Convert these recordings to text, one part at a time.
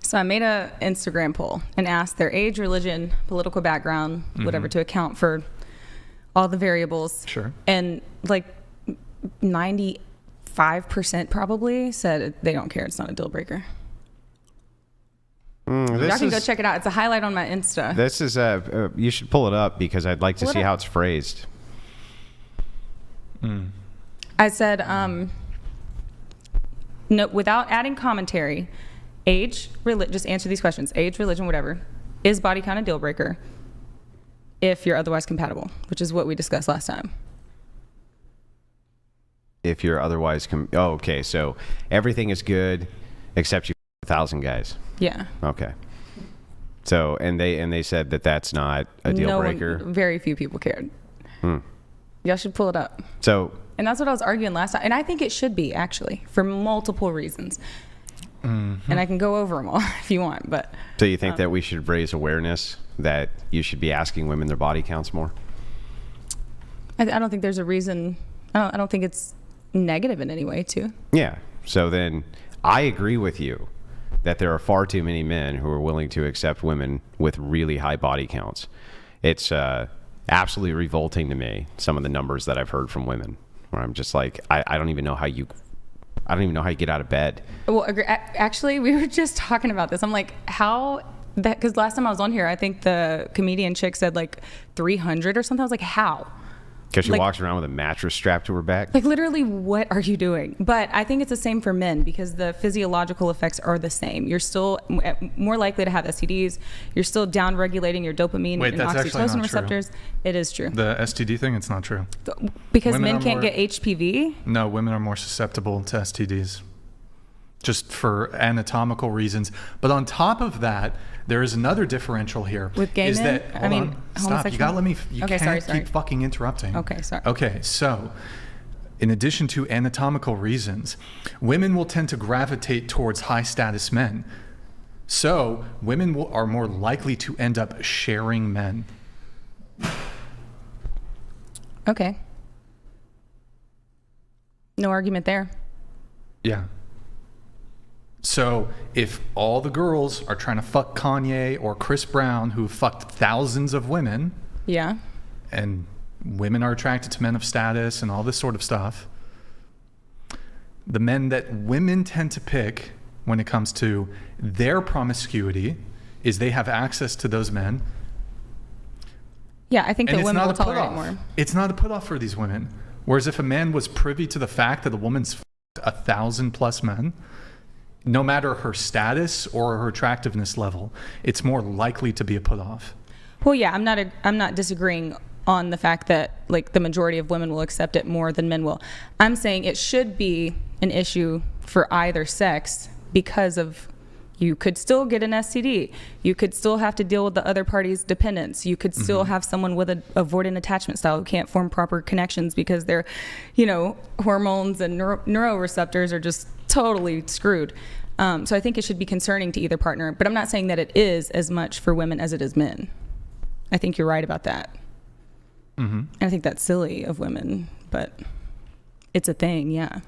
So I made a Instagram poll and asked their age, religion, political background, whatever, to account for all the variables. Sure. And like 95% probably said they don't care. It's not a deal breaker. Y'all can go check it out. It's a highlight on my Insta. This is you should pull it up because I'd like to see how it's phrased. I said, no, without adding commentary, age, just answer these questions. Age, religion, whatever. Is body count a deal breaker if you're otherwise compatible, which is what we discussed last time. If you're otherwise, okay. So everything is good except you 1,000 guys. Yeah. Okay. So, and they said that that's not a deal breaker. Very few people cared. Y'all should pull it up. So, and that's what I was arguing last time. And I think it should be, actually, for multiple reasons. And I can go over them all if you want. But so you think that we should raise awareness that you should be asking women their body counts more? I don't think there's a reason. I don't think it's negative in any way, too. Yeah. So then I agree with you that there are far too many men who are willing to accept women with really high body counts. It's absolutely revolting to me, some of the numbers that I've heard from women, where I'm just like, I don't even know how you get out of bed. Well, actually, we were just talking about this. I'm like, how that, because last time I was on here, I think the comedian chick said like 300 or something. I was like, how? Because she walks around with a mattress strapped to her back. Like, literally, what are you doing? But I think it's the same for men because the physiological effects are the same. You're still more likely to have STDs. You're still down-regulating your dopamine and oxytocin receptors. True. It is true. The STD thing, it's not true. Because women men can't get HPV? No, women are more susceptible to STDs. Just for anatomical reasons. But on top of that, there is another differential here. With gay men? Hold on. Stop. You gotta let me. You can't keep fucking interrupting. Okay, sorry. Okay, so in addition to anatomical reasons, women will tend to gravitate towards high status men. So women are more likely to end up sharing men. Okay. No argument there. Yeah. So if all the girls are trying to fuck Kanye or Chris Brown, who fucked thousands of women, yeah, and women are attracted to men of status and all this sort of stuff, the men that women tend to pick when it comes to their promiscuity is they have access to those men. Yeah, I think that women will tolerate more. It's not a put off for these women. Whereas if a man was privy to the fact that a woman's fucked 1,000+ men, no matter her status or her attractiveness level, it's more likely to be a put off. Well, yeah, I'm not disagreeing on the fact that like the majority of women will accept it more than men will. I'm saying it should be an issue for either sex because of you could still get an STD. You could still have to deal with the other party's dependence. You could still have someone with a avoidant attachment style who can't form proper connections because their, hormones and neuroreceptors are just totally screwed. So I think it should be concerning to either partner, but I'm not saying that it is as much for women as it is men. I think you're right about that. And I think that's silly of women, but it's a thing, yeah.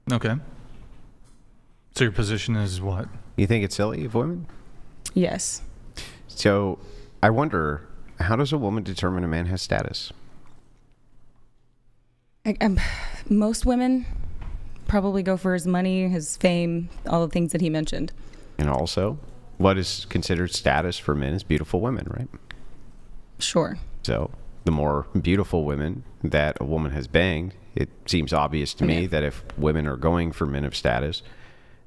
Okay. So your position is what? You think it's silly of women? Yes. So I wonder, how does a woman determine a man has status? Most women probably go for his money, his fame, all the things that he mentioned. And also, what is considered status for men is beautiful women, right? Sure. So the more beautiful women that a woman has banged, it seems obvious to me that if women are going for men of status,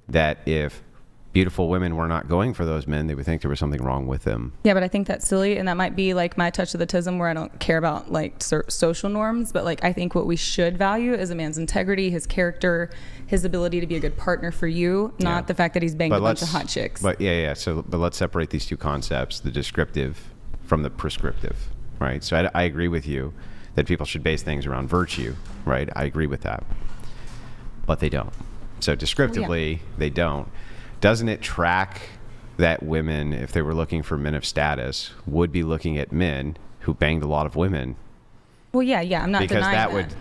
that if beautiful women were not going for those men, they would think there was something wrong with them. Yeah, but I think that's silly, and that might be like my touch of the tism where I don't care about like social norms, but like I think what we should value is a man's integrity, his character, his ability to be a good partner for you, not the fact that he's banged a bunch of hot chicks. But but let's separate these two concepts, the descriptive from the prescriptive, right? So I agree with you that people should base things around virtue, right? I agree with that, but they don't. So descriptively, they don't. Doesn't it track that women, if they were looking for men of status, would be looking at men who banged a lot of women? Well, yeah, I'm not denying that. Because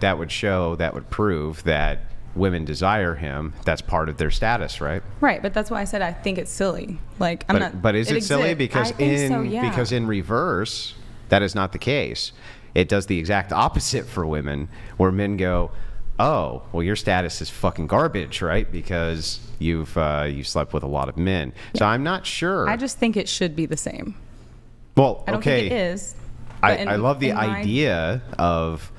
that would prove that women desire him, that's part of their status, right? Right, but that's why I said I think it's silly. Like, I'm not. But is it silly? exists. Because I think so, yeah. because in reverse, that is not the case. It does the exact opposite for women, where men go, "Oh, well, your status is fucking garbage, right? Because you slept with a lot of men." Yeah. So I'm not sure. I just think it should be the same. Well, I don't okay. think it is. I love the idea of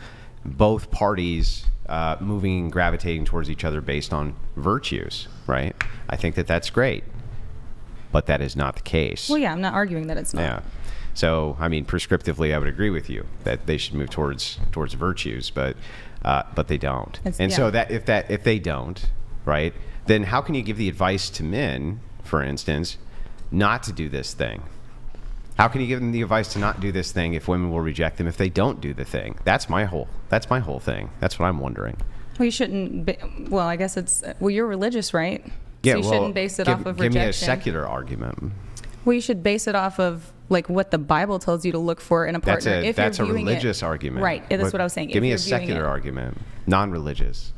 both parties gravitating towards each other based on virtues, right? I think that that's great, but that is not the case. Well, yeah, I'm not arguing that it's not. Yeah. So, I mean, prescriptively, I would agree with you that they should move towards virtues, but they don't. So that if they don't, right, then how can you give the advice to men, for instance, not to do this thing? How can you give them the advice to not do this thing if women will reject them if they don't do the thing? That's my whole thing. That's what I'm wondering. Well, you shouldn't. Well, I guess it's. Well, you're religious, right? Yeah. So you shouldn't base it off of rejection. Give me a secular argument. Well, you should base it off of like what the Bible tells you to look for in a partner. That's a religious argument. Right. That's what I was saying. Give me a secular argument, non-religious.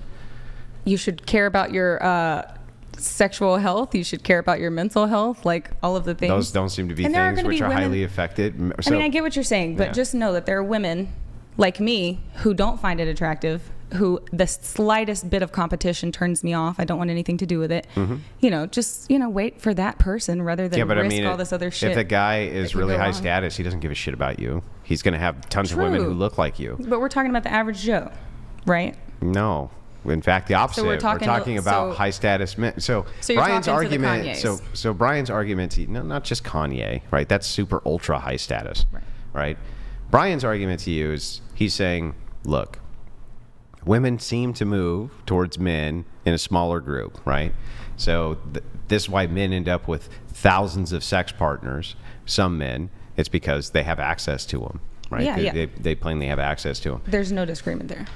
You should care about your sexual health. You should care about your mental health, like all of the things. Those don't seem to be things which are highly affected. I mean, I get what you're saying, but just know that there are women like me who don't find it attractive, who the slightest bit of competition turns me off. I don't want anything to do with it. Mm-hmm. Just wait for that person rather than risk all this other shit. If the guy is really high status, he doesn't give a shit about you. He's going to have tons of women who look like you. But we're talking about the average Joe, right? No. In fact, the opposite. So we're talking about high status men. So Brian's argument. So Brian's argument. Not just Kanye, right? That's super ultra high status, right? Brian's argument to you is he's saying, look, women seem to move towards men in a smaller group, right? So this is why men end up with thousands of sex partners. Some men, it's because they have access to them, right? Yeah, they plainly have access to them. There's no disagreement there.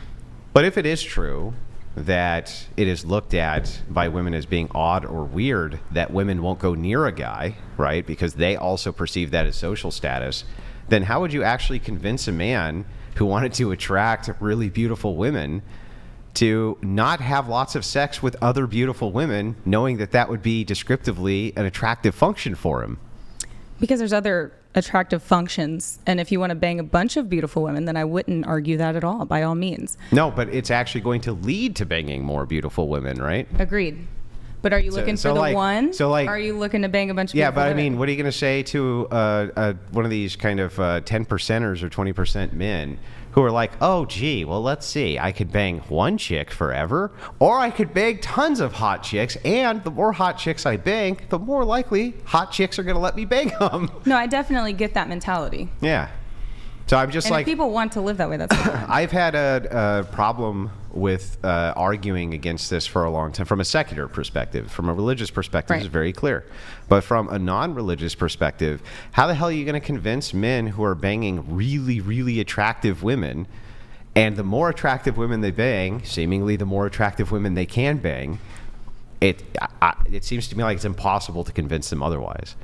But if it is true that it is looked at by women as being odd or weird that women won't go near a guy, right, because they also perceive that as social status, then how would you actually convince a man who wanted to attract really beautiful women to not have lots of sex with other beautiful women, knowing that that would be descriptively an attractive function for him? Because there's other attractive functions, and if you want to bang a bunch of beautiful women, then I wouldn't argue that at all, by all means. No, but it's actually going to lead to banging more beautiful women, right? Agreed. But are you looking for the one? So like, are you looking to bang a bunch of beautiful beautiful women? I mean, what are you going to say to one of these kind of 10%ers or 20% men who are like, oh, gee, well, let's see. I could bang one chick forever, or I could bang tons of hot chicks, and the more hot chicks I bang, the more likely hot chicks are going to let me bang them. No, I definitely get that mentality. Yeah. So I'm just if people want to live that way, that's fine. I've had a problem with arguing against this for a long time from a secular perspective. From a religious perspective, it's very clear. But from a non-religious perspective, how the hell are you going to convince men who are banging really, really attractive women, and the more attractive women they bang, seemingly the more attractive women they can bang, it seems to me like it's impossible to convince them otherwise.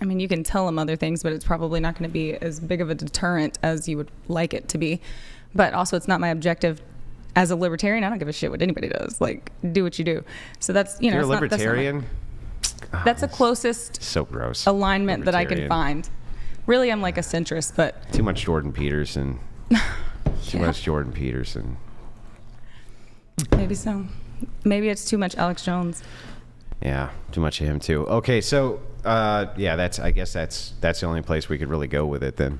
I mean, you can tell them other things, but it's probably not going to be as big of a deterrent as you would like it to be. But also, it's not my objective as a libertarian. I don't give a shit what anybody does. Like, do what you do. So that's, You're a libertarian? That's the closest so gross alignment that I can find. Really, I'm like a centrist, but... Too much Jordan Peterson. Too much Jordan Peterson. Maybe so. Maybe it's too much Alex Jones. Yeah, too much of him too. Okay, so I guess that's the only place we could really go with it then.